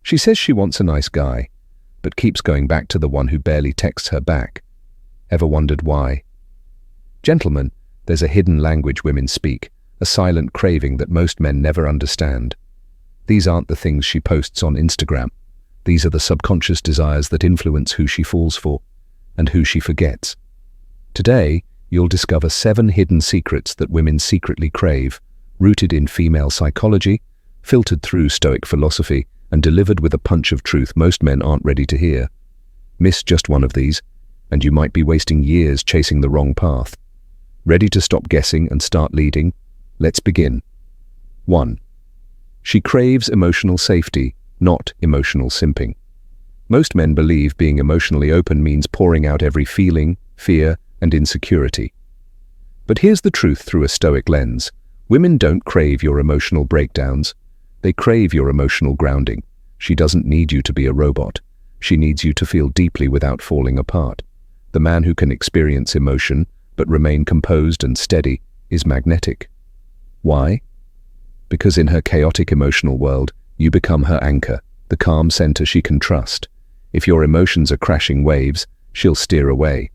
She says she wants a nice guy, but keeps going back to the one who barely texts her back. Ever wondered why? Gentlemen, there's a hidden language women speak, a silent craving that most men never understand. These aren't the things she posts on Instagram. These are the subconscious desires that influence who she falls for and who she forgets. Today, you'll discover 7 hidden secrets that women secretly crave, rooted in female psychology, filtered through Stoic philosophy, and delivered with a punch of truth most men aren't ready to hear. Miss just one of these, and you might be wasting years chasing the wrong path. Ready to stop guessing and start leading? Let's begin. 1. She craves emotional safety, not emotional simping. Most men believe being emotionally open means pouring out every feeling, fear, and insecurity. But here's the truth through a Stoic lens. Women don't crave your emotional breakdowns. They crave your emotional grounding. She doesn't need you to be a robot. She needs you to feel deeply without falling apart. The man who can experience emotion but remain composed and steady is magnetic. Why? Because in her chaotic emotional world, you become her anchor, the calm center she can trust. If your emotions are crashing waves, she'll steer away.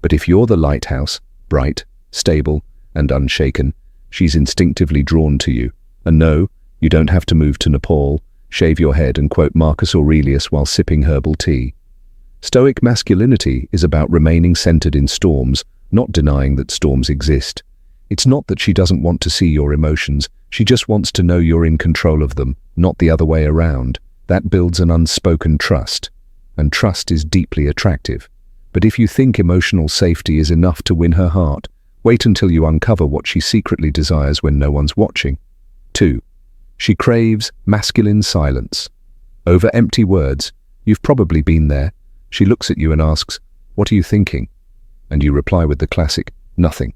But if you're the lighthouse, bright, stable, and unshaken, she's instinctively drawn to you. And no, you don't have to move to Nepal, shave your head and quote Marcus Aurelius while sipping herbal tea. Stoic masculinity is about remaining centered in storms, not denying that storms exist. It's not that she doesn't want to see your emotions, she just wants to know you're in control of them, not the other way around. That builds an unspoken trust, and trust is deeply attractive. But if you think emotional safety is enough to win her heart, wait until you uncover what she secretly desires when no one's watching. 2. She craves masculine silence. Over empty words, you've probably been there. She looks at you and asks, "What are you thinking?" And you reply with the classic, "Nothing."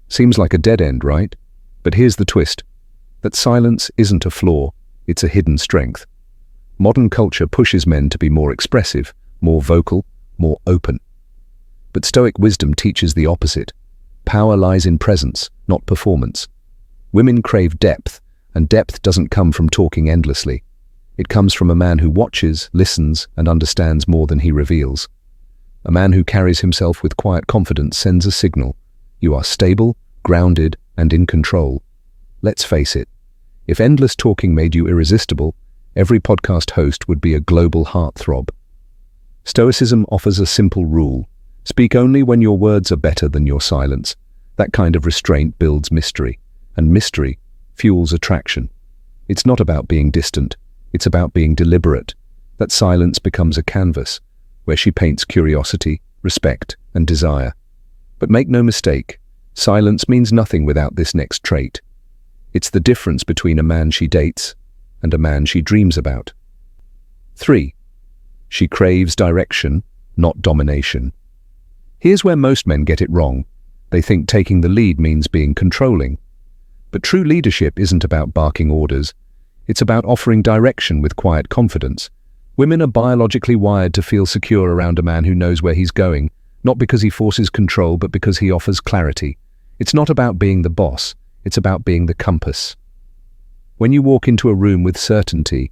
Seems like a dead end, right? But here's the twist. That silence isn't a flaw, it's a hidden strength. Modern culture pushes men to be more expressive, more vocal, more open. But Stoic wisdom teaches the opposite. Power lies in presence, not performance. Women crave depth, and depth doesn't come from talking endlessly. It comes from a man who watches, listens, and understands more than he reveals. A man who carries himself with quiet confidence sends a signal. You are stable, grounded, and in control. Let's face it, if endless talking made you irresistible, every podcast host would be a global heartthrob. Stoicism offers a simple rule. Speak only when your words are better than your silence. That kind of restraint builds mystery, and mystery fuels attraction. It's not about being distant, it's about being deliberate. That silence becomes a canvas, where she paints curiosity, respect, and desire. But make no mistake, silence means nothing without this next trait. It's the difference between a man she dates and a man she dreams about. 3. She craves direction, not domination. Here's where most men get it wrong. They think taking the lead means being controlling. But true leadership isn't about barking orders. It's about offering direction with quiet confidence. Women are biologically wired to feel secure around a man who knows where he's going, not because he forces control, but because he offers clarity. It's not about being the boss, it's about being the compass. When you walk into a room with certainty,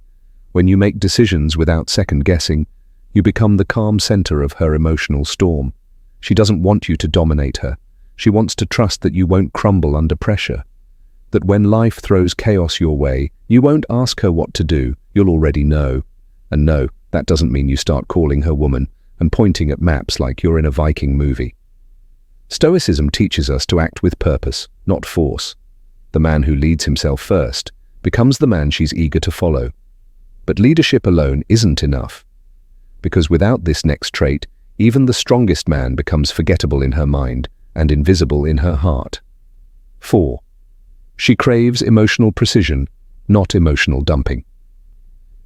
when you make decisions without second guessing, you become the calm center of her emotional storm. She doesn't want you to dominate her. She wants to trust that you won't crumble under pressure. That when life throws chaos your way, you won't ask her what to do, you'll already know. And no, that doesn't mean you start calling her woman and pointing at maps like you're in a Viking movie. Stoicism teaches us to act with purpose, not force. The man who leads himself first becomes the man she's eager to follow. But leadership alone isn't enough. Because without this next trait, even the strongest man becomes forgettable in her mind and invisible in her heart. 4. She craves emotional precision, not emotional dumping.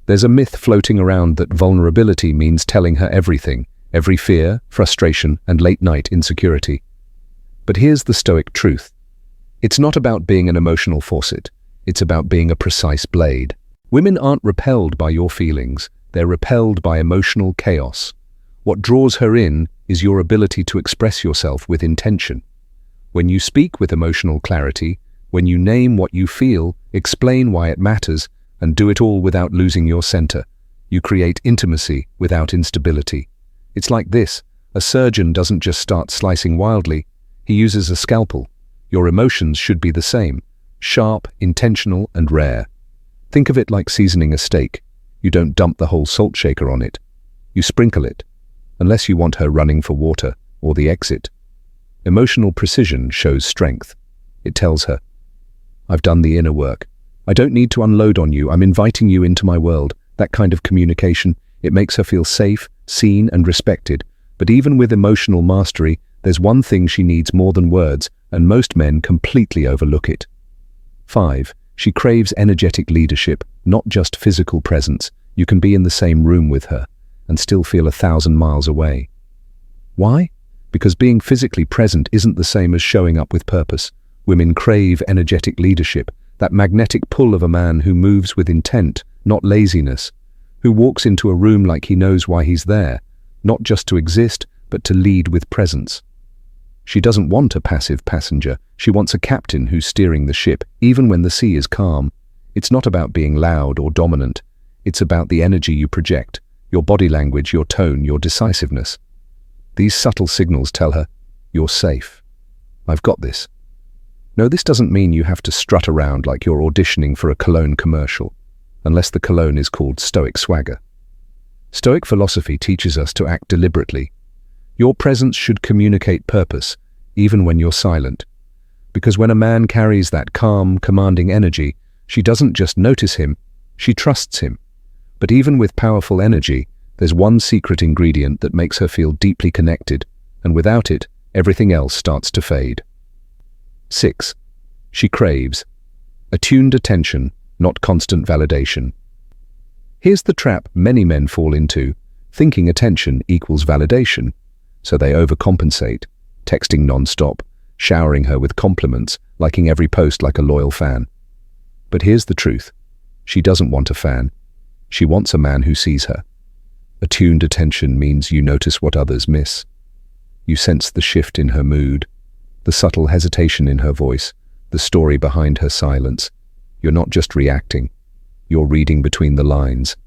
There's a myth floating around that vulnerability means telling her everything, every fear, frustration, and late-night insecurity. But here's the Stoic truth. It's not about being an emotional faucet. It's about being a precise blade. Women aren't repelled by your feelings. They're repelled by emotional chaos. What draws her in is your ability to express yourself with intention. When you speak with emotional clarity, when you name what you feel, explain why it matters, and do it all without losing your center. You create intimacy without instability. It's like this: a surgeon doesn't just start slicing wildly, he uses a scalpel. Your emotions should be the same: sharp, intentional, and rare. Think of it like seasoning a steak. You don't dump the whole salt shaker on it. You sprinkle it, unless you want her running for water or the exit. Emotional precision shows strength. It tells her, I've done the inner work. I don't need to unload on you. I'm inviting you into my world. That kind of communication, it makes her feel safe, seen, and respected. But even with emotional mastery, there's one thing she needs more than words, and most men completely overlook it. 5. She craves energetic leadership, not just physical presence. You can be in the same room with her and still feel 1,000 miles away. Why? Because being physically present isn't the same as showing up with purpose. Women crave energetic leadership, that magnetic pull of a man who moves with intent, not laziness, who walks into a room like he knows why he's there, not just to exist, but to lead with presence. She doesn't want a passive passenger. She wants a captain who's steering the ship, even when the sea is calm. It's not about being loud or dominant. It's about the energy you project, your body language, your tone, your decisiveness. These subtle signals tell her, you're safe. I've got this. No, this doesn't mean you have to strut around like you're auditioning for a cologne commercial, unless the cologne is called Stoic swagger. Stoic philosophy teaches us to act deliberately. Your presence should communicate purpose, even when you're silent. Because when a man carries that calm, commanding energy, she doesn't just notice him, she trusts him. But even with powerful energy, there's one secret ingredient that makes her feel deeply connected, and without it, everything else starts to fade. 6. She craves attuned attention, not constant validation. Here's the trap many men fall into, thinking attention equals validation. So they overcompensate, texting non-stop, showering her with compliments, liking every post like a loyal fan. But here's the truth. She doesn't want a fan. She wants a man who sees her. Attuned attention means you notice what others miss. You sense the shift in her mood, the subtle hesitation in her voice, the story behind her silence. You're not just reacting, you're reading between the lines.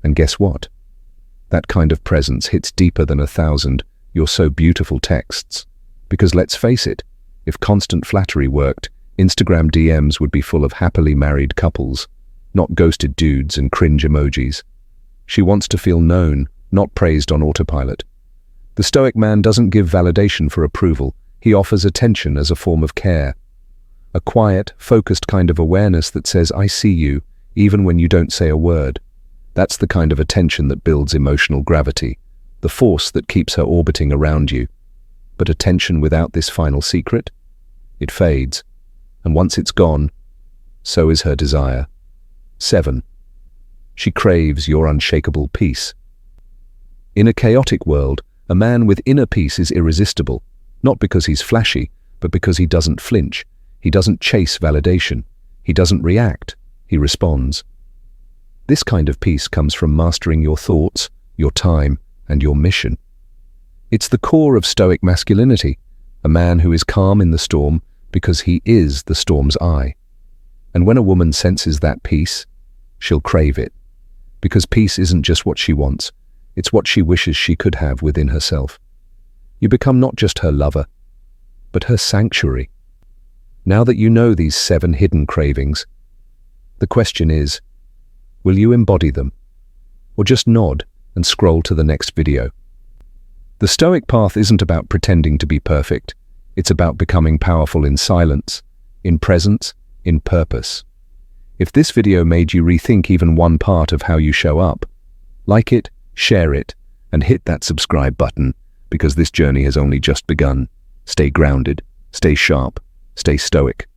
And guess what? That kind of presence hits deeper than 1,000 "you're so beautiful" texts. Because let's face it, if constant flattery worked, Instagram DMs would be full of happily married couples, not ghosted dudes and cringe emojis. She wants to feel known, not praised on autopilot. The Stoic man doesn't give validation for approval. He offers attention as a form of care. A quiet, focused kind of awareness that says, I see you, even when you don't say a word. That's the kind of attention that builds emotional gravity, the force that keeps her orbiting around you. But attention without this final secret? It fades. And once it's gone, so is her desire. 7. She craves your unshakable peace. In a chaotic world, a man with inner peace is irresistible, not because he's flashy, but because he doesn't flinch. He doesn't chase validation. He doesn't react. He responds. This kind of peace comes from mastering your thoughts, your time, and your mission. It's the core of Stoic masculinity, a man who is calm in the storm because he is the storm's eye. And when a woman senses that peace, she'll crave it. Because peace isn't just what she wants, it's what she wishes she could have within herself. You become not just her lover, but her sanctuary. Now that you know these 7 hidden cravings, the question is, will you embody them? Or just nod and scroll to the next video? The Stoic path isn't about pretending to be perfect. It's about becoming powerful in silence, in presence, in purpose. If this video made you rethink even one part of how you show up, like it, share it, and hit that subscribe button, because this journey has only just begun. Stay grounded, stay sharp, stay stoic.